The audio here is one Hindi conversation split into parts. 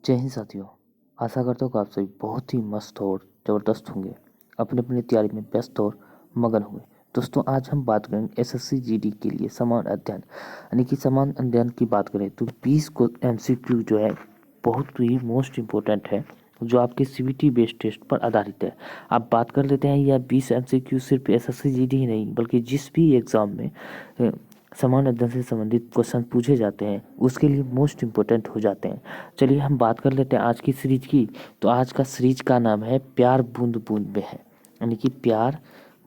जय हिंद साथियों। आशा करता हूँ कि आप सभी बहुत ही मस्त और ज़बरदस्त होंगे, अपनी अपनी तैयारी में व्यस्त और मगन होंगे। दोस्तों, आज हम बात करेंगे एसएससी जीडी के लिए समान अध्ययन, यानी कि समान अध्ययन की बात करें तो 20 को एमसीक्यू जो है बहुत ही मोस्ट इम्पोर्टेंट है, जो आपके सीबीटी बेस्ड टेस्ट पर आधारित है। आप बात कर लेते हैं यह 20 एमसीक्यू सिर्फ एसएससी जीडी ही नहीं बल्कि जिस भी एग्ज़ाम में समान अध्ययन से संबंधित क्वेश्चन पूछे जाते हैं उसके लिए मोस्ट इम्पोर्टेंट हो जाते हैं। चलिए हम बात कर लेते हैं आज की सीरीज की। तो आज का सीरीज का नाम है प्यार बूंद बूंद में है, यानी कि प्यार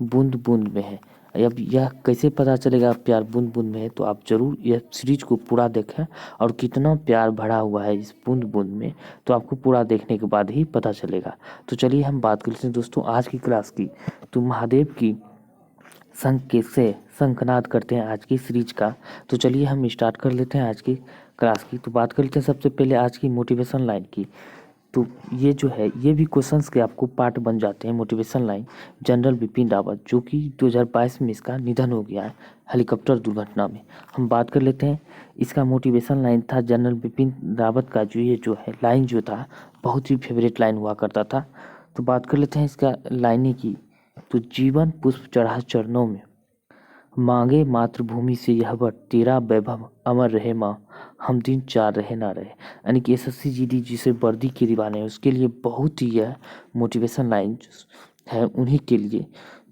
बूंद बूंद में है। अब यह कैसे पता चलेगा प्यार बूंद बूंद में है, तो आप जरूर यह सीरीज को पूरा देखें और कितना प्यार भरा हुआ है इस बूंद बूंद में, तो आपको पूरा देखने के बाद ही पता चलेगा। तो चलिए हम बात कर लेते हैं दोस्तों आज की क्लास की। तो महादेव की शंख से शंखनाद करते हैं आज की सीरीज का। तो चलिए हम स्टार्ट कर लेते हैं आज की क्लास की। तो बात कर लेते हैं सबसे पहले आज की मोटिवेशन लाइन की। तो ये जो है ये भी क्वेश्चंस के आपको पार्ट बन जाते हैं। Motivation line general Bipin Rawat, जो कि 2022 में इसका निधन हो गया है हेलीकॉप्टर दुर्घटना में। हम बात कर लेते हैं इसका मोटिवेशन लाइन था जनरल बिपिन रावत का, जो ये जो है लाइन जो था बहुत ही फेवरेट लाइन हुआ करता था। तो बात कर लेते हैं इसका लाइनें की। तो जीवन पुष्प चढ़ा चरणों में, मांगे मातृभूमि से यह वर, तेरा वैभव अमर रहे माँ, हम दिन चार रहे ना रहे। यानी कि एसएससी जीडी जिसे वर्दी के दीवाने हैं उसके लिए बहुत ही यह मोटिवेशन लाइन है, उन्हीं के लिए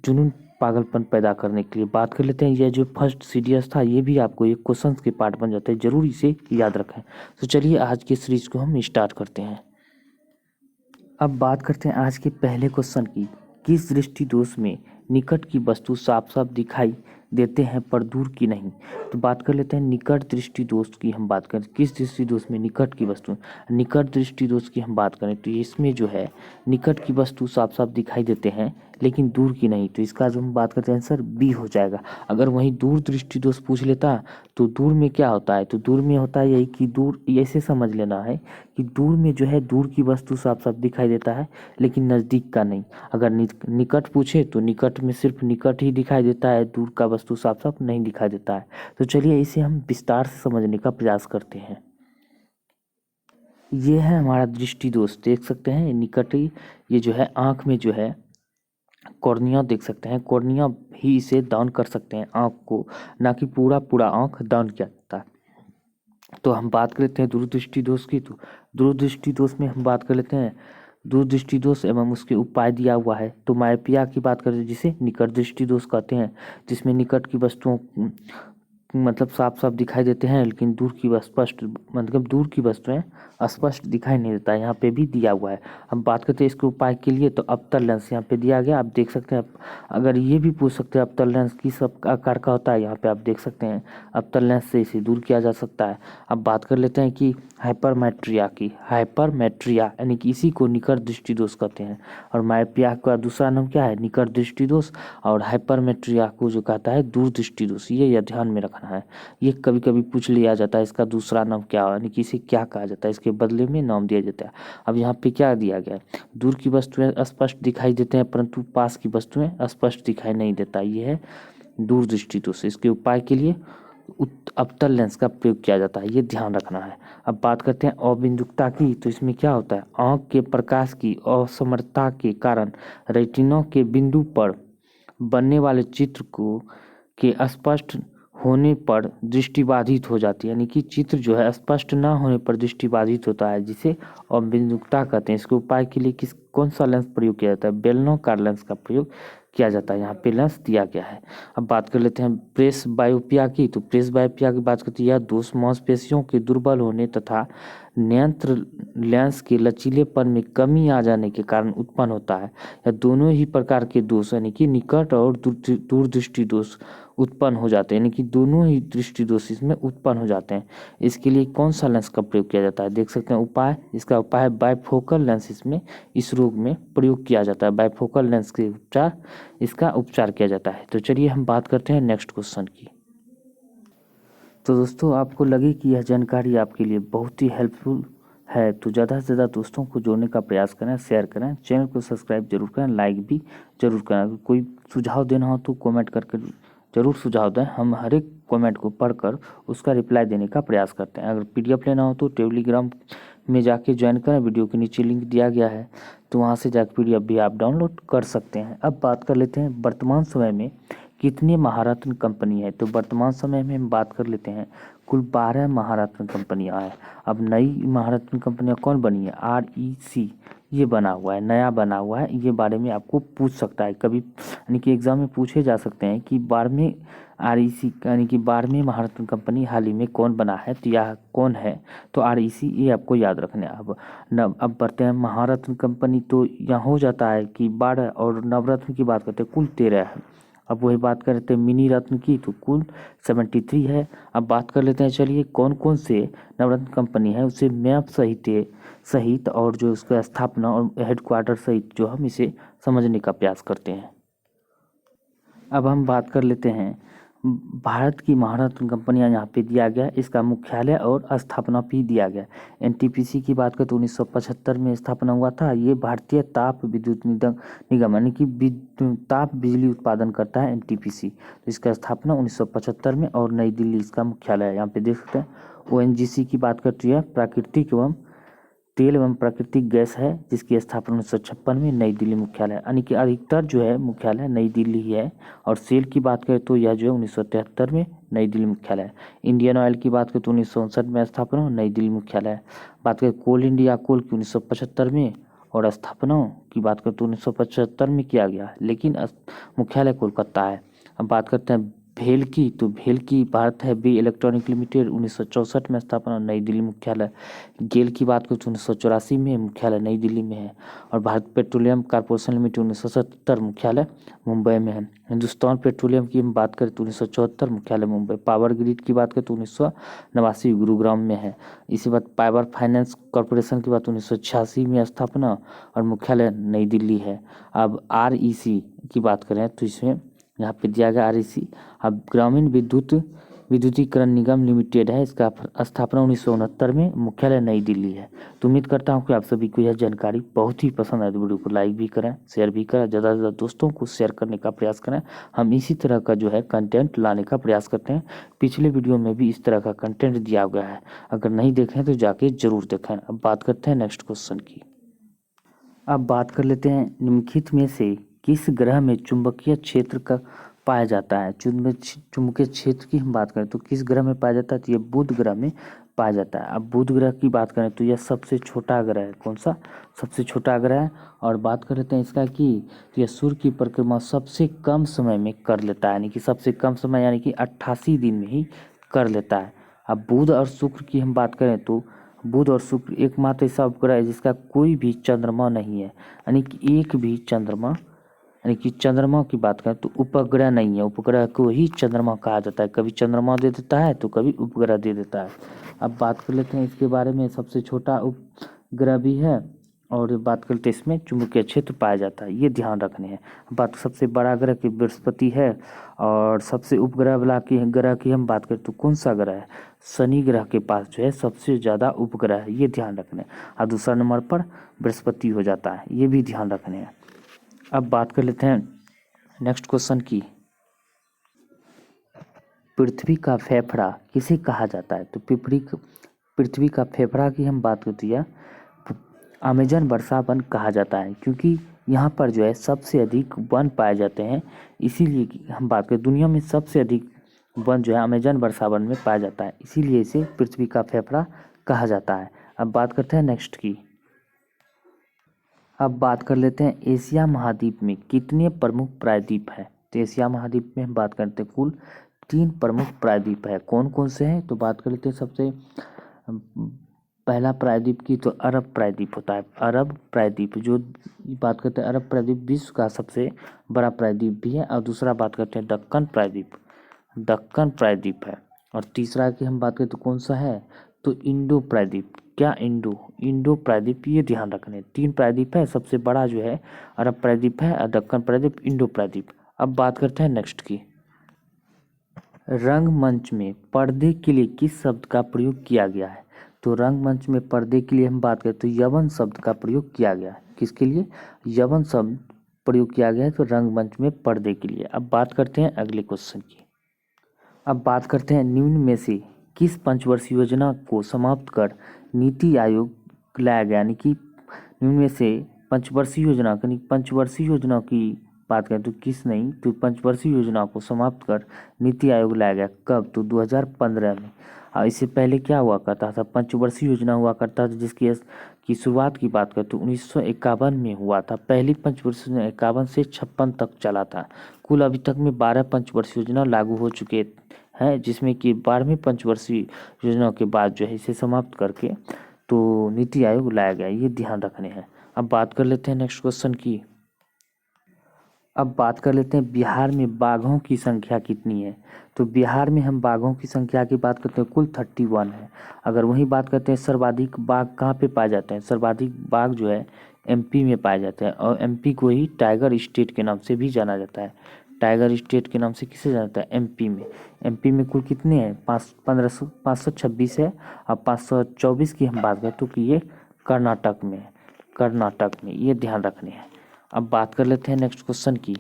जुनून पागलपन पैदा करने के लिए। बात कर लेते हैं यह जो फर्स्ट सीडीएस था ये भी आपको एक क्वेश्चन के पार्ट बन जाता है, जरूर इसे याद रखें। तो चलिए आज के सीरीज को हम स्टार्ट करते हैं। अब बात करते हैं आज के पहले क्वेश्चन की। किस दृष्टि दोष में निकट की वस्तु साफ साफ दिखाई देते हैं पर दूर की नहीं। तो बात कर लेते हैं निकट दृष्टि दोष की। हम बात करें किस दृष्टि दोष में निकट की वस्तु, निकट दृष्टि दोष की हम बात करें तो इसमें जो है निकट की वस्तु साफ साफ दिखाई देते हैं लेकिन दूर की नहीं। तो इसका जो हम बात करते हैं आंसर बी हो जाएगा। अगर वहीं दूर दृष्टि दोष पूछ लेता तो दूर में क्या होता है, तो दूर में होता है यही कि दूर, ऐसे समझ लेना है कि दूर में जो है दूर की वस्तु साफ साफ दिखाई देता है लेकिन नज़दीक का नहीं। अगर निकट पूछे तो निकट में सिर्फ निकट ही दिखाई देता है, दूर का वस्तु साफ साफ नहीं दिखाई देता है। तो चलिए इसे हम विस्तार से समझने का प्रयास करते हैं। ये है हमारा दृष्टि दोष, देख सकते हैं निकट ही, ये जो है आँख में जो है कॉर्निया देख सकते हैं, कॉर्निया ही इसे दान कर सकते हैं आँख को, ना कि पूरा पूरा आँख दान किया जाता है। तो हम बात कर लेते हैं दूरदृष्टि दोष की। तो दूरदृष्टि दोष में हम बात कर लेते हैं दूरदृष्टि दोष एवं उसके उपाय दिया हुआ है। तो मायोपिया की बात करें जिसे निकट दृष्टि दोष कहते हैं, जिसमें निकट की वस्तुओं मतलब साफ साफ दिखाई देते हैं लेकिन दूर की स्पष्ट, मतलब दूर की वस्तुएं स्पष्ट दिखाई नहीं देता है, यहाँ पे भी दिया हुआ है। हम बात करते हैं इसके उपाय के लिए। तो अवतल लेंस यहाँ पे दिया गया, आप देख सकते हैं। अगर ये भी पूछ सकते हैं अवतल लेंस किस आकार का होता है, यहाँ पे आप देख सकते हैं अवतल लेंस से इसे दूर किया जा सकता है। अब बात कर लेते हैं कि हाइपरमेट्रिया की। हाइपरमेट्रिया यानी कि इसी को निकट दृष्टि दोष कहते हैं, और मायोपिया का दूसरा नाम क्या है, निकट दृष्टि दोष, और हाइपरमेट्रिया को जो कहता है दूर दृष्टि दोष। ये ध्यान में रखना है, ये कभी कभी पूछ लिया जाता है इसका दूसरा नाम क्या है, यानी कि इसे क्या कहा जाता है, इसके बदले में नाम दिया जाता है। अब यहाँ पे क्या दिया गया है, दूर की वस्तुएं स्पष्ट दिखाई देते हैं परंतु पास की वस्तुएं स्पष्ट दिखाई नहीं देता, ये है दूर दृष्टि दोष। इसके उपाय के लिए अवतल लेंस का प्रयोग किया जाता है, ये ध्यान रखना है। अब बात करते हैं अबिंदुकता की। तो इसमें क्या होता है, आँख के प्रकाश की असमर्थता के कारण रेटिना के बिंदु पर बनने वाले चित्र को के स्पष्ट होने पर दृष्टि बाधित हो जाती है, यानी कि चित्र जो है स्पष्ट ना होने पर दृष्टि बाधित होता है, जिसे अबिंदुकता कहते हैं। इसके उपाय के लिए कौन सा लेंस प्रयोग किया जाता है, बेलनाकार लेंस का प्रयोग किया जाता है, यहाँ पे लेंस दिया गया है। अब बात कर लेते हैं प्रेस बायोपिया की। तो प्रेस बायोपिया की बात करते हैं, यह दोष मांसपेशियों के दुर्बल होने तथा नेत्र लेंस के लचीलेपन में कमी आ जाने के कारण उत्पन्न होता है। यह दोनों ही प्रकार के दोष यानी कि निकट और दूर दृष्टि दोष उत्पन्न हो जाते हैं, यानी कि दोनों ही दृष्टि दोष इसमें उत्पन्न हो जाते हैं। इसके लिए कौन सा लेंस का प्रयोग किया जाता है, देख सकते हैं उपाय, इसका उपाय है बाइफोकल लेंस, इसमें इस रोग में प्रयोग किया जाता है। बाइफोकल लेंस के उपचार, इसका उपचार किया जाता है। तो चलिए हम बात करते हैं नेक्स्ट क्वेश्चन की। तो दोस्तों आपको लगे कि यह जानकारी आपके लिए बहुत ही हेल्पफुल है तो ज़्यादा से ज़्यादा दोस्तों को जोड़ने का प्रयास करें, शेयर करें, चैनल को सब्सक्राइब जरूर करें, लाइक भी जरूर करें। अगर कोई सुझाव देना हो तो कमेंट करके जरूर सुझाव दें, हम हर एक कमेंट को पढ़कर उसका रिप्लाई देने का प्रयास करते हैं। अगर पीडीएफ लेना हो तो टेलीग्राम में जाके ज्वाइन करें। वीडियो के नीचे लिंक दिया गया है, तो वहाँ से जाकर पीडीएफ भी आप डाउनलोड कर सकते हैं। अब बात कर लेते हैं वर्तमान समय में कितनी महारत्न कंपनी है। तो वर्तमान समय में हम बात कर लेते हैं कुल 12 महारत्न कंपनियां हैं। अब नई महारत्न कंपनियां कौन बनी है, REC ये बना हुआ है, नया बना हुआ है। ये बारे में आपको पूछ सकता है कभी, यानी कि एग्जाम में पूछे जा सकते हैं कि 12वें REC यानी कि 12वें महारत्न कंपनी हाल ही में कौन बना है, तो यह कौन है, तो REC ये आपको याद रखना है। अब बढ़ते हैं महारत्न कंपनी, तो यहाँ हो जाता है कि 12, और नवरत्न की बात करते हैं कुल 13 है। अब वही बात करते हैं मिनी रत्न की, तो कुल 73 है। अब बात कर लेते हैं, चलिए कौन कौन से नवरत्न कंपनी है उसे मैप सहित और जो उसका स्थापना और हेडक्वार्टर सहित जो हम इसे समझने का प्रयास करते हैं। अब हम बात कर लेते हैं भारत की महारत्न कंपनियां यहाँ पे दिया गया, इसका मुख्यालय और स्थापना भी दिया गया। NTPC की बात करें तो 1975 में स्थापना हुआ था। ये भारतीय ताप विद्युत निगम यानी कि ताप बिजली उत्पादन करता है NTPC। तो इसका स्थापना 1975 में, और नई दिल्ली इसका मुख्यालय है। यहाँ पे देख सकते हैं। ONGC की बात करती है प्राकृतिक एवं तेल एवं प्राकृतिक गैस है, जिसकी स्थापना 1956 में, नई दिल्ली मुख्यालय, यानी कि अधिकतर जो है मुख्यालय नई दिल्ली ही है। और सेल की बात करें तो यह जो है 1973 में नई दिल्ली मुख्यालय है। इंडियन ऑयल की बात करें तो 1959 में स्थापना, नई दिल्ली मुख्यालय है। बात करें कोल इंडिया कोल की 1975 में, और स्थापना की बात करें तो 1975 में किया गया, लेकिन मुख्यालय कोलकाता है। अब बात करते हैं भेल की, तो भेल की भारत है बी इलेक्ट्रॉनिक लिमिटेड, 1964 में स्थापना, नई दिल्ली मुख्यालय। गेल की बात करें तो 1984 में, मुख्यालय नई दिल्ली में है। और भारत पेट्रोलियम कॉर्पोरेशन लिमिटेड 1977, मुख्यालय मुंबई में है। हिंदुस्तान पेट्रोलियम की हम बात करें तो 1974, मुख्यालय मुंबई। पावर ग्रिड की बात करें तो 1989 गुरुग्राम में है। इसी बात पावर फाइनेंस कॉर्पोरेशन की बात 1986 में स्थापना, और मुख्यालय नई दिल्ली है। अब REC की बात करें तो इसमें यहाँ पे दिया गया REC। अब ग्रामीण विद्युतीकरण निगम लिमिटेड है, इसका स्थापना 1969 में, मुख्यालय नई दिल्ली है। तो उम्मीद करता हूँ कि आप सभी को यह जानकारी बहुत ही पसंद आए। तो वीडियो को लाइक भी करें, शेयर भी करें, ज़्यादा से ज़्यादा दोस्तों को शेयर करने का प्रयास करें। हम इसी तरह का जो है कंटेंट लाने का प्रयास करते हैं। पिछले वीडियो में भी इस तरह का कंटेंट दिया गया है, अगर नहीं देखें तो जाके जरूर देखें। अब बात करते हैं नेक्स्ट क्वेश्चन की। अब बात कर लेते हैं निम्नलिखित में से किस ग्रह में चुंबकीय क्षेत्र का पाया जाता है। चुंबकीय क्षेत्र की हम बात करें तो किस ग्रह में पाया जाता है, तो ये बुध ग्रह में पाया जाता है। अब बुध ग्रह की बात करें तो यह सबसे छोटा ग्रह है। कौन सा, सबसे छोटा ग्रह है। और बात कर लेते हैं इसका कि तो यह सूर्य की परिक्रमा सबसे कम समय में कर लेता है, यानी कि सबसे कम समय यानी कि 88 दिन में ही कर लेता है। अब बुध और शुक्र की हम बात करें तो बुध और शुक्र एकमात्र ऐसा उपग्रह है जिसका कोई भी चंद्रमा नहीं है, यानी कि एक भी चंद्रमा, यानी कि चंद्रमा की बात करें तो उपग्रह नहीं है। उपग्रह को ही चंद्रमा कहा जाता है, कभी चंद्रमा दे देता है तो कभी उपग्रह दे देता है। अब बात कर लेते हैं इसके बारे में, सबसे छोटा उपग्रह भी है, और बात करते हैं इसमें चुंबकीय क्षेत्र पाया जाता है, ये ध्यान रखने हैं। बात सबसे बड़ा ग्रह की बृहस्पति है, और सबसे उपग्रह वाला की ग्रह की हम बात करें तो कौन सा ग्रह है, शनि ग्रह के पास जो है सबसे ज़्यादा उपग्रह है, ये ध्यान रखने। और दूसरा नंबर पर बृहस्पति हो जाता है, ये भी ध्यान रखने हैं। अब बात कर लेते हैं नेक्स्ट क्वेश्चन की। पृथ्वी का फेफड़ा किसे कहा जाता है, तो पृथ्वी का फेफड़ा की हम बात करते हैं अमेजन वर्षा वन कहा जाता है, क्योंकि यहाँ पर जो है सबसे अधिक वन पाए जाते हैं। इसीलिए हम बात करें दुनिया में सबसे अधिक वन जो है अमेजन वर्षा वन में पाया जाता है, इसीलिए इसे पृथ्वी का फेफड़ा कहा जाता है। अब बात करते हैं नेक्स्ट की। अब बात कर लेते हैं एशिया महाद्वीप में कितने प्रमुख प्रायद्वीप हैं। तो एशिया महाद्वीप में हम बात करते हैं कुल 3 प्रमुख प्रायद्वीप है। कौन कौन से हैं, तो बात कर लेते हैं सबसे पहला प्रायद्वीप की, तो अरब प्रायद्वीप होता है। अरब प्रायद्वीप जो बात करते हैं, अरब प्रायद्वीप विश्व का सबसे बड़ा प्रायद्वीप भी है। और दूसरा बात करते हैं दक्कन प्रायद्वीप, दक्कन प्रायद्वीप है। और तीसरा की हम बात करें तो कौन सा है, तो इंडो प्रायद्वीप। क्या इंडो प्रायद्वीप, ये ध्यान रखने। 3 प्रायद्वीप है, सबसे बड़ा जो है अरब प्रायद्वीप है, दक्कन प्रायद्वीप, इंडो प्रायद्वीप। अब बात करते हैं नेक्स्ट की। रंगमंच में पर्दे के लिए किस शब्द का प्रयोग किया गया है, तो रंगमंच में पर्दे के लिए हम बात करें तो यवन शब्द का प्रयोग किया गया है। किसके लिए, यवन शब्द प्रयोग किया गया है, तो रंगमंच में पर्दे के लिए। अब बात करते हैं अगले क्वेश्चन की। अब बात करते हैं निम्न में से किस पंचवर्षीय योजना को समाप्त कर नीति आयोग लाया गया, यानी कि निम्न में से पंचवर्षीय योजना यानी पंचवर्षीय योजना की बात करें तो किस नहीं तो पंचवर्षीय योजना को समाप्त कर नीति आयोग लाया गया। कब? तो 2015 में। और इससे पहले क्या हुआ करता था? पंचवर्षीय योजना हुआ करता था, जिसकी की शुरुआत की बात करें तो 1951 में हुआ था। पहली पंचवर्षीय योजना 51 से 56 तक चला था। कुल अभी तक में 12 पंचवर्षीय योजना लागू हो चुके हैं, जिसमें कि 12वीं पंचवर्षीय योजना के बाद जो है इसे समाप्त करके तो नीति आयोग लाया गया। ये ध्यान रखने हैं। अब बात कर लेते हैं नेक्स्ट क्वेश्चन की। अब बात कर लेते हैं बिहार में बाघों की संख्या कितनी है। तो बिहार में हम बाघों की संख्या की बात करते हैं कुल 31 है। अगर वही बात करते हैं सर्वाधिक बाघ कहाँ पे पाए जाते हैं, सर्वाधिक बाघ जो है एमपी में पाए जाते हैं, और एमपी को ही टाइगर स्टेट के नाम से भी जाना जाता है। टाइगर स्टेट के नाम से किसे जाना जाता है? एमपी में। एमपी में कुल कितने हैं? 526 है। अब 524 की हम बात करें तो कि ये कर्नाटक में है। कर्नाटक में, ये ध्यान रखने हैं। अब बात कर लेते हैं नेक्स्ट क्वेश्चन की।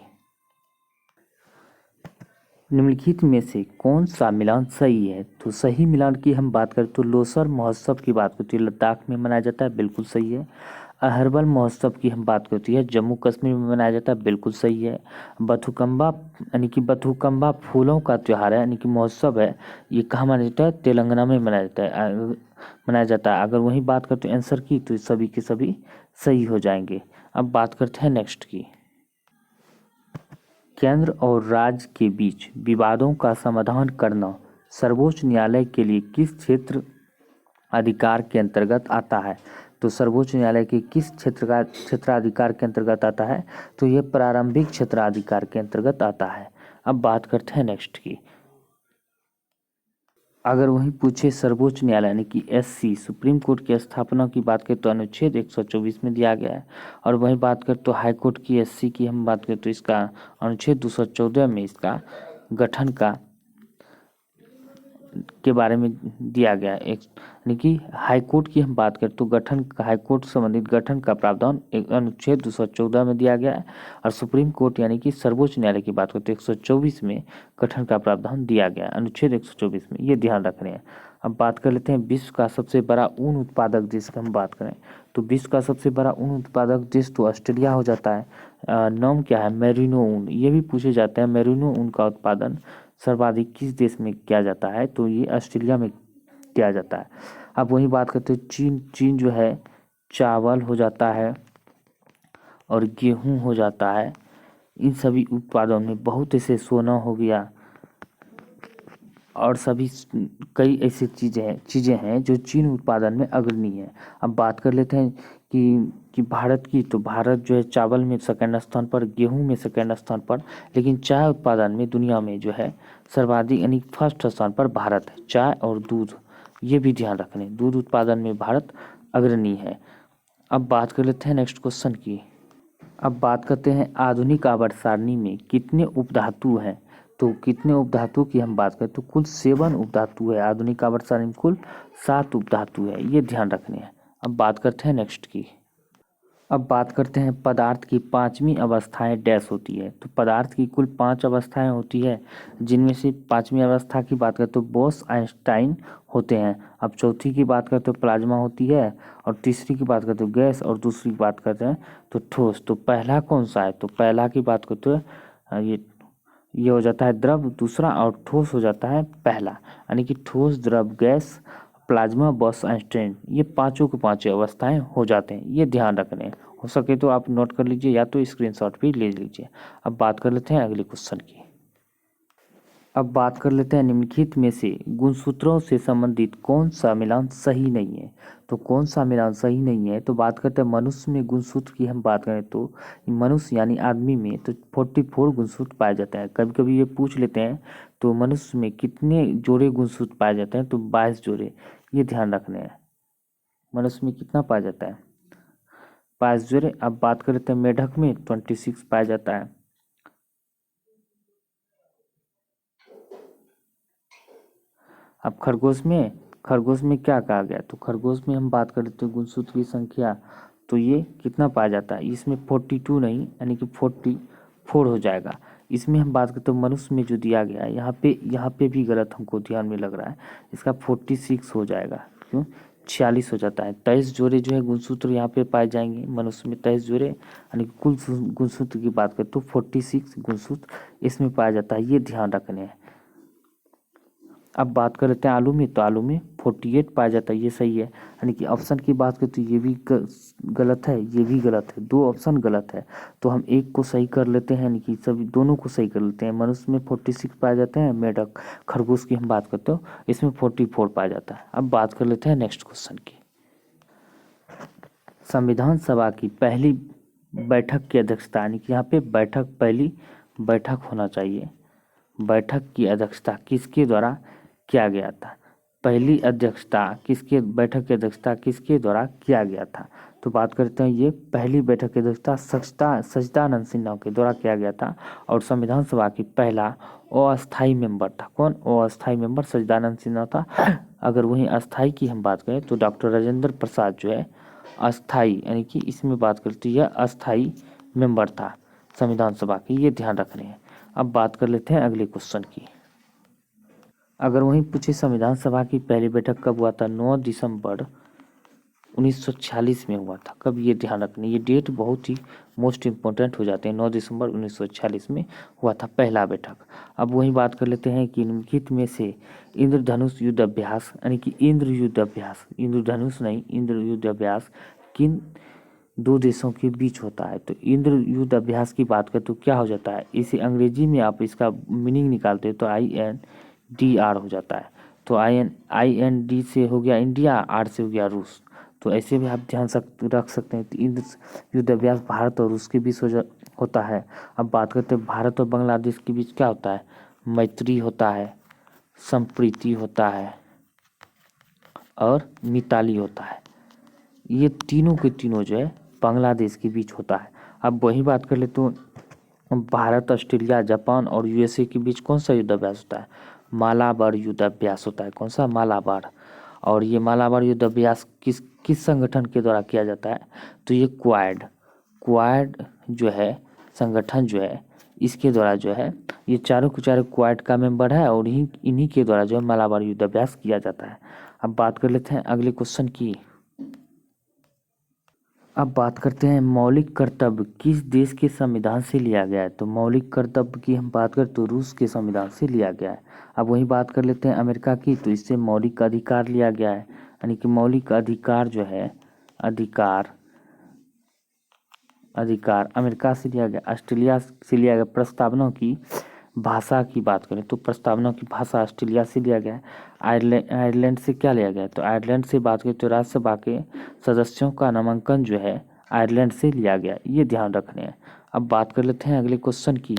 निम्नलिखित में से कौन सा मिलान सही है? तो सही मिलान की हम बात करें तो लोसर महोत्सव की बात करते हैं लद्दाख में मनाया जाता है, बिल्कुल सही है। अहरबल महोत्सव की हम बात करते हैं जम्मू कश्मीर में मनाया जाता है, बिल्कुल सही है। बथुकम्बा यानी कि बथुकम्बा फूलों का त्यौहार है, यानी कि महोत्सव है, ये कहाँ मनाया जाता है? तेलंगाना में मनाया जाता है, मनाया जाता है। अगर वही बात करते हैं आंसर की तो सभी के सभी सही हो जाएंगे। अब बात करते हैं नेक्स्ट की। केंद्र और राज्य के बीच विवादों का समाधान करना सर्वोच्च न्यायालय के लिए किस क्षेत्र अधिकार के अंतर्गत आता है? तो सर्वोच्च न्यायालय के किस क्षेत्राधिकार के अंतर्गत आता है? तो ये प्रारंभिक क्षेत्राधिकार के अंतर्गत आता है। अब बात करते हैं नेक्स्ट की। अगर वही पूछे सर्वोच्च न्यायालय यानी कि एससी सुप्रीम कोर्ट की स्थापना की बात करें तो अनुच्छेद 124 में दिया गया है। और वही बात करें तो हाई कोर्ट की एससी की हम बात करें तो इसका अनुच्छेद 214 में इसका गठन का के बारे में दिया गया है। एक यानी कि हाई कोर्ट की हम बात करें तो गठन हाई कोर्ट संबंधित गठन का प्रावधान एक अनुच्छेद 214 में दिया गया है। और सुप्रीम कोर्ट यानी कि सर्वोच्च न्यायालय की बात करें तो 124 में गठन का प्रावधान दिया गया है, अनुच्छेद 124 में। ये ध्यान रख रहे हैं। अब बात कर लेते हैं विश्व का सबसे बड़ा ऊन उत्पादक देश की हम बात करें तो विश्व का सबसे बड़ा ऊन उत्पादक देश तो ऑस्ट्रेलिया हो जाता है। नाम क्या है? मेरिनो ऊन। ये भी पूछे जाते हैं मेरिनो ऊन का उत्पादन सर्वाधिक किस देश में किया जाता है? तो ये ऑस्ट्रेलिया में किया जाता है। अब वही बात करते हैं चीन जो है चावल हो जाता है और गेहूं हो जाता है। इन सभी उत्पादों में बहुत ऐसे सोना हो गया और सभी कई ऐसी चीज़ें हैं जो चीन उत्पादन में अग्रणी है। अब बात कर लेते हैं कि भारत की, तो भारत जो है चावल में सेकंड स्थान पर, गेहूं में सेकंड स्थान पर, लेकिन चाय उत्पादन में दुनिया में जो है सर्वाधिक यानी फर्स्ट स्थान पर भारत है। चाय और दूध, ये भी ध्यान रखने, दूध उत्पादन में भारत अग्रणी है। अब बात कर लेते हैं नेक्स्ट क्वेश्चन की। अब बात करते हैं आधुनिक आवर्त सारणी में कितने उपधातु हैं? तो कितने उपधातु की हम बात करें तो कुल 7 उपधातु है। आधुनिक आवर्त सारणी में कुल 7 उपधातु है, ये ध्यान रखने हैं। अब बात करते हैं नेक्स्ट की। अब बात करते हैं पदार्थ की 5वीं अवस्थाएं डैश होती है। तो पदार्थ की कुल 5 अवस्थाएं होती है, जिनमें से 5वीं अवस्था की बात करें तो बोस आइंस्टाइन होते हैं। अब चौथी की बात करें तो प्लाज्मा होती है, और तीसरी की बात करें तो गैस, और दूसरी की बात करते हैं तो ठोस। तो पहला कौन सा है? तो पहला की बात करते हैं ये हो जाता है द्रव दूसरा, और ठोस हो जाता है पहला, यानी कि ठोस, द्रव, गैस, प्लाज्मा, बॉस आइंस्टाइन, ये पांचों के पांचों अवस्थाएं हो जाते हैं। ये ध्यान रखने हैं। हो सके तो आप नोट कर लीजिए या तो स्क्रीनशॉट भी ले लीजिए। अब बात कर लेते हैं अगले क्वेश्चन की। अब बात कर लेते हैं निम्नलिखित में से गुणसूत्रों से संबंधित कौन सा मिलान सही नहीं है? तो कौन सा मिलान सही नहीं है? तो बात करते हैं मनुष्य में गुणसूत्र की हम बात करें तो मनुष्य यानी आदमी में तो 44 गुणसूत्र पाए जाते हैं। कभी कभी ये पूछ लेते हैं तो मनुष्य में कितने जोड़े गुणसूत्र पाए जाते हैं? तो 22 जोड़े, ये ध्यान रखने हैं। मनुष्य में कितना पाया जाता है? 22 जोड़े। अब बात कर लेते हैं मेढक में 26 पाया जाता है। अब खरगोश में क्या कहा गया? तो खरगोश में हम बात करते हैं गुणसूत्र की संख्या, तो ये कितना पाया जाता है? इसमें 42 नहीं, यानी कि 44 हो जाएगा। इसमें हम बात करते हैं मनुष्य में जो दिया गया है, यहाँ पे भी गलत हमको ध्यान में लग रहा है, इसका 46 हो जाएगा। क्यों? 46 हो जाता है। 23 जोड़े जो है गुणसूत्र यहाँ पे पाए जाएंगे मनुष्य में, 23 जोड़े, यानी कि कुल गुणसूत्र की बात करें तो 46 गुणसूत्र इसमें पाया जाता है, ये ध्यान रखने हैं। अब बात कर लेते हैं आलू में, तो आलू में 48 पाया जाता है, ये सही है। यानी कि ऑप्शन की बात करें तो ये भी गलत है, ये भी गलत है, दो ऑप्शन गलत है। तो हम एक को सही कर लेते हैं, यानी कि सभी दोनों को सही कर लेते हैं। मनुष्य में 46 पाए जाते हैं, मेढक खरगोश की हम बात करते हो इसमें 44 पाया जाता है। अब बात कर लेते हैं नेक्स्ट क्वेश्चन की। संविधान सभा की पहली बैठक की अध्यक्षता, यानी कि यहाँ पे बैठक, पहली बैठक होना चाहिए, बैठक की अध्यक्षता किसके द्वारा किया गया था? पहली अध्यक्षता किसके, बैठक की अध्यक्षता किसके द्वारा किया गया था? तो बात करते हैं, ये पहली बैठक की अध्यक्षता सच्चिदानंद सिन्हा के द्वारा किया गया था। और संविधान सभा की पहला अस्थाई मेंबर था कौन? अस्थाई मेंबर सच्चिदानंद सिन्हा था। अगर वहीं अस्थाई की हम बात करें तो डॉक्टर राजेंद्र प्रसाद जो है अस्थाई, यानी कि इसमें बात करते हैं यह अस्थाई मेंबर था संविधान सभा की, ये ध्यान रखने हैं। अब बात कर लेते हैं अगले क्वेश्चन की। अगर वहीं पूछे संविधान सभा की पहली बैठक कब हुआ था? 9 दिसंबर 1946 में हुआ था। कब? ये ध्यान रखने, ये डेट बहुत ही मोस्ट इम्पोर्टेंट हो जाते हैं। 9 दिसंबर 1946 में हुआ था पहला बैठक। अब वही बात कर लेते हैं कि निम्नलिखित में से इंद्रधनुष युद्ध अभ्यास, यानी कि इंद्र युद्ध अभ्यास, इंद्रधनुष नहीं, इंद्र युद्ध अभ्यास किन दो देशों के बीच होता है? तो इंद्र युद्ध अभ्यास की बात करें तो क्या हो जाता है? इसे अंग्रेजी में आप इसका मीनिंग निकालते हो तो INDR हो जाता है। तो IND से हो गया इंडिया, R से हो गया रूस। तो ऐसे भी आप ध्यान रख सकते हैं। तो इंद्र युद्ध अभ्यास भारत और रूस के बीच होता है। अब बात करते हैं भारत और बांग्लादेश के बीच क्या होता है? मैत्री होता है, संप्रीति होता है और मिताली होता है। ये तीनों के तीनों जो है बांग्लादेश के बीच होता है। अब वही बात कर ले तो भारत, ऑस्ट्रेलिया, जापान और USA के बीच कौन सा युद्ध अभ्यास होता है? मालाबार युद्ध अभ्यास होता है। कौन सा? मालाबार। और ये मालाबार युद्ध अभ्यास किस किस संगठन के द्वारा किया जाता है? तो ये क्वाड जो है संगठन जो है इसके द्वारा जो है, ये चारों के चारों क्वाड का मेंबर है और इन्हीं के द्वारा जो है मालाबार युद्ध अभ्यास किया जाता है। अब बात कर लेते हैं अगले क्वेश्चन की। अब बात करते हैं मौलिक कर्तव्य किस देश के संविधान से लिया गया है? तो मौलिक कर्तव्य की हम बात करें तो रूस के संविधान से लिया गया है। अब वही बात कर लेते हैं अमेरिका की, तो इससे मौलिक अधिकार लिया गया है, यानी कि मौलिक अधिकार जो है अधिकार अमेरिका से लिया गया। ऑस्ट्रेलिया से लिया गया। प्रस्तावना की भाषा की बात करें तो प्रस्तावना की भाषा ऑस्ट्रेलिया से लिया गया है। आयरलैंड से क्या लिया गया है? तो आयरलैंड से बात करें तो राज्यसभा के सदस्यों का नामांकन जो है आयरलैंड से लिया गया, ये ध्यान रखने हैं। अब बात कर लेते हैं अगले क्वेश्चन की।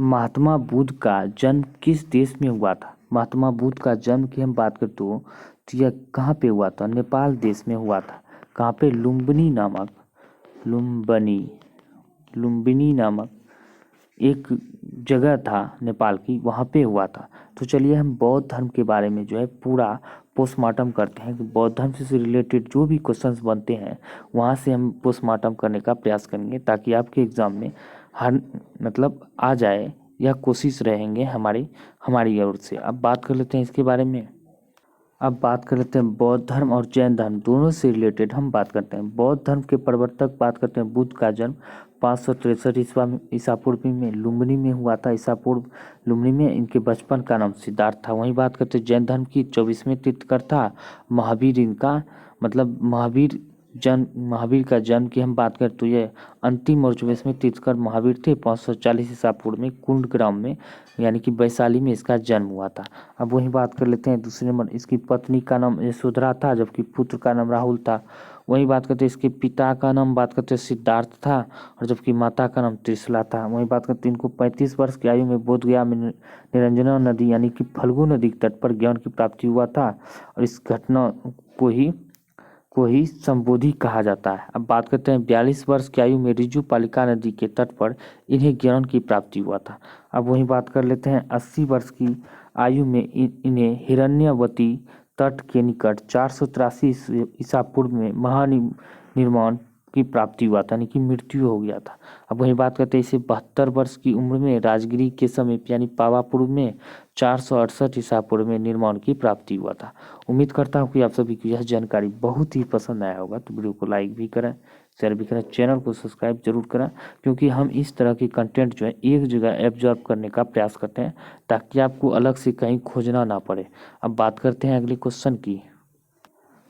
महात्मा बुद्ध का जन्म किस देश में हुआ था? महात्मा बुद्ध का जन्म की हम बात करें तो यह कहाँ पे हुआ था? नेपाल देश में हुआ था। कहाँ पे? लुम्बिनी नामक एक जगह था नेपाल की, वहाँ पे हुआ था। तो चलिए हम बौद्ध धर्म के बारे में जो है पूरा पोस्टमार्टम करते हैं कि बौद्ध धर्म से रिलेटेड जो भी क्वेश्चंस बनते हैं वहाँ से हम पोस्टमार्टम करने का प्रयास करेंगे, ताकि आपके एग्ज़ाम में हर मतलब आ जाए, यह कोशिश रहेंगे हमारी ओर से। अब बात कर लेते हैं इसके बारे में। अब बात कर लेते हैं बौद्ध धर्म और जैन धर्म दोनों से रिलेटेड हम बात करते हैं। बौद्ध धर्म के प्रवर्तक बात करते हैं बुद्ध का जन्म 563 ईसा पूर्व में लुम्बिनी में हुआ था। ईसा पूर्व लुम्बिनी में इनके बचपन का नाम सिद्धार्थ था। वहीं बात करते हैं जैन धर्म की 24वें तीर्थंकर था महावीर, इनका मतलब महावीर का जन्म की हम बात करें तो ये अंतिम और 24वें तीर्थंकर महावीर थे। 540 ईसा पूर्व में कुंड ग्राम में यानी कि वैशाली में इसका जन्म हुआ था। अब वही बात कर लेते हैं दूसरे नंबर, इसकी पत्नी का नाम यशोधरा था जबकि पुत्र का नाम राहुल था। वही बात करते हैं इसके पिता का नाम बात करते हैं सिद्धार्थ था और जबकि माता का नाम त्रिशला था। वही बात करते हैं इनको 35 वर्ष की आयु में बोधगया में निरंजना नदी यानी कि फल्गु नदी के तट पर ज्ञान की प्राप्ति हुआ था और इस घटना को ही संबोधि कहा जाता है। अब बात करते हैं 42 वर्ष की आयु में रिजु पालिका नदी के तट पर इन्हें ज्ञान की प्राप्ति हुआ था। अब वही बात कर लेते हैं 80 वर्ष की आयु में इन्हें हिरण्यवती तट के निकट 483 ईसा पूर्व में महानिर्वाण की प्राप्ति हुआ था, यानी कि मृत्यु हो गया था। अब वही बात करते हैं, इसे 72 वर्ष की उम्र में राजगिरी के समीप यानी पावापुर में 468 ईसा पूर्व में निर्माण की प्राप्ति हुआ था। उम्मीद करता हूँ कि आप सभी को यह जानकारी बहुत ही पसंद आया होगा, तो वीडियो को लाइक भी करें, शेयर भी करें, चैनल को सब्सक्राइब जरूर करें, क्योंकि हम इस तरह की कंटेंट जो है एक जगह एब्जॉर्ब करने का प्रयास करते हैं ताकि आपको अलग से कहीं खोजना ना पड़े। अब बात करते हैं अगले क्वेश्चन की।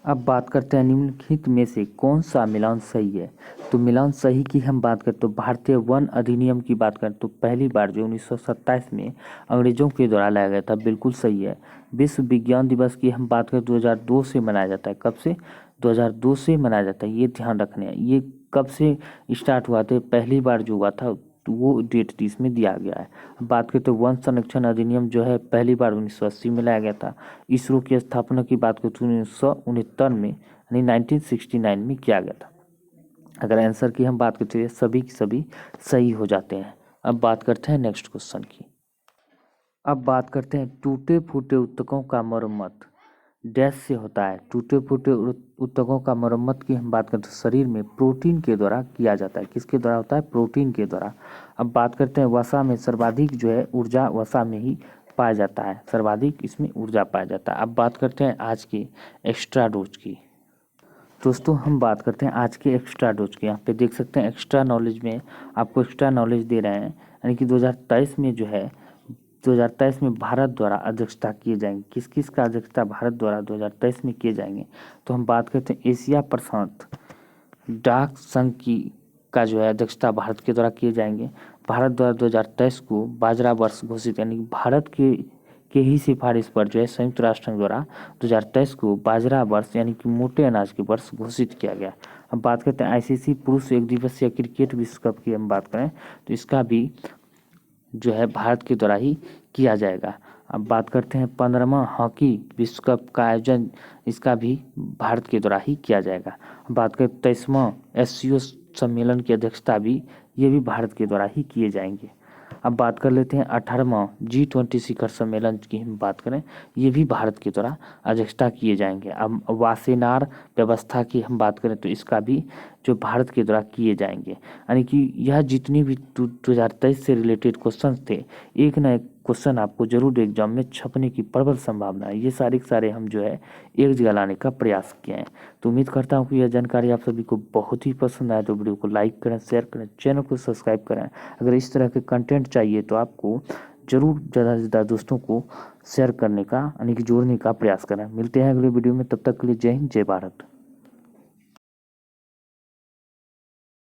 अब बात करते हैं निम्नलिखित में से कौन सा मिलान सही है। तो मिलान सही की हम बात करें तो भारतीय वन अधिनियम की बात करें तो पहली बार जो 1927 में अंग्रेजों के द्वारा लाया गया था, बिल्कुल सही है। विश्व विज्ञान दिवस की हम बात करें 2002 से मनाया जाता है। कब से? 2002 से मनाया जाता है, ये ध्यान रखने हैं। ये कब से स्टार्ट हुआ था? पहली बार जो हुआ था तो वो डेट इसमें दिया गया है। अब बात करें तो वन संरक्षण अधिनियम जो है पहली बार 1980 में लाया गया था। इसरो की स्थापना की बात करें तो 1969 में यानी 1969 में किया गया था। अगर आंसर की हम बात करते हैं सभी की सभी सही हो जाते हैं। अब बात करते हैं नेक्स्ट क्वेश्चन की। अब बात करते हैं टूटे फूटे ऊतकों का मरम्मत डैश से होता है। टूटे फूटे ऊतकों का मरम्मत की हम बात करें तो शरीर में प्रोटीन के द्वारा किया जाता है। किसके द्वारा होता है? प्रोटीन के द्वारा। अब बात करते हैं वसा में सर्वाधिक जो है ऊर्जा वसा में ही पाया जाता है, सर्वाधिक इसमें ऊर्जा पाया जाता है। अब बात करते हैं आज की एक्स्ट्रा डोज की। दोस्तों हम बात करते हैं आज के एक्स्ट्रा डोज की। यहाँ पे देख सकते हैं एक्स्ट्रा नॉलेज में आपको एक्स्ट्रा नॉलेज दे रहे हैं, यानी कि 2023 में जो है 2023 में भारत द्वारा अध्यक्षता किए जाएंगे। किस किस का अध्यक्षता भारत द्वारा 2023 में किए जाएंगे? तो हम बात करते हैं एशिया प्रशांत डाक संघ की का जो है अध्यक्षता भारत के द्वारा किए जाएंगे। भारत द्वारा 2023 को बाजरा वर्ष घोषित, यानी भारत के ही सिफारिश पर जो है संयुक्त राष्ट्र संघ द्वारा 2023 को बाजरा वर्ष यानी कि मोटे अनाज के वर्ष घोषित किया गया। अब बात करते हैं आईसीसी पुरुष एक दिवसीय क्रिकेट विश्व कप की हम बात करें तो इसका भी जो है भारत के द्वारा ही किया जाएगा। अब बात करते हैं 15वां हॉकी विश्व कप का आयोजन, इसका भी भारत के द्वारा ही किया जाएगा। बात करें 23वां एससीओ सम्मेलन की अध्यक्षता भी ये भी भारत के द्वारा ही किए जाएंगे। अब बात कर लेते हैं 18वां G20 शिखर सम्मेलन की हम बात करें, ये भी भारत के द्वारा अध्यक्षता किए जाएंगे। अब वासेनार व्यवस्था की हम बात करें तो इसका भी जो भारत के द्वारा किए जाएंगे। यानी कि यह जितनी भी 2023 से रिलेटेड क्वेश्चन थे, एक ना एक क्वेश्चन आपको जरूर एग्जाम में छपने की प्रबल संभावना है। ये सारे के सारे हम जो है एक जगह लाने का प्रयास किए हैं। तो उम्मीद करता हूँ कि यह जानकारी आप सभी को बहुत ही पसंद आए, तो वीडियो को लाइक करें, शेयर करें, चैनल को सब्सक्राइब करें। अगर इस तरह के कंटेंट चाहिए तो आपको जरूर ज़्यादा से ज़्यादा दोस्तों को शेयर करने का यानी कि जोड़ने का प्रयास करें। मिलते हैं अगले वीडियो में, तब तक के लिए जय हिंद, जय भारत।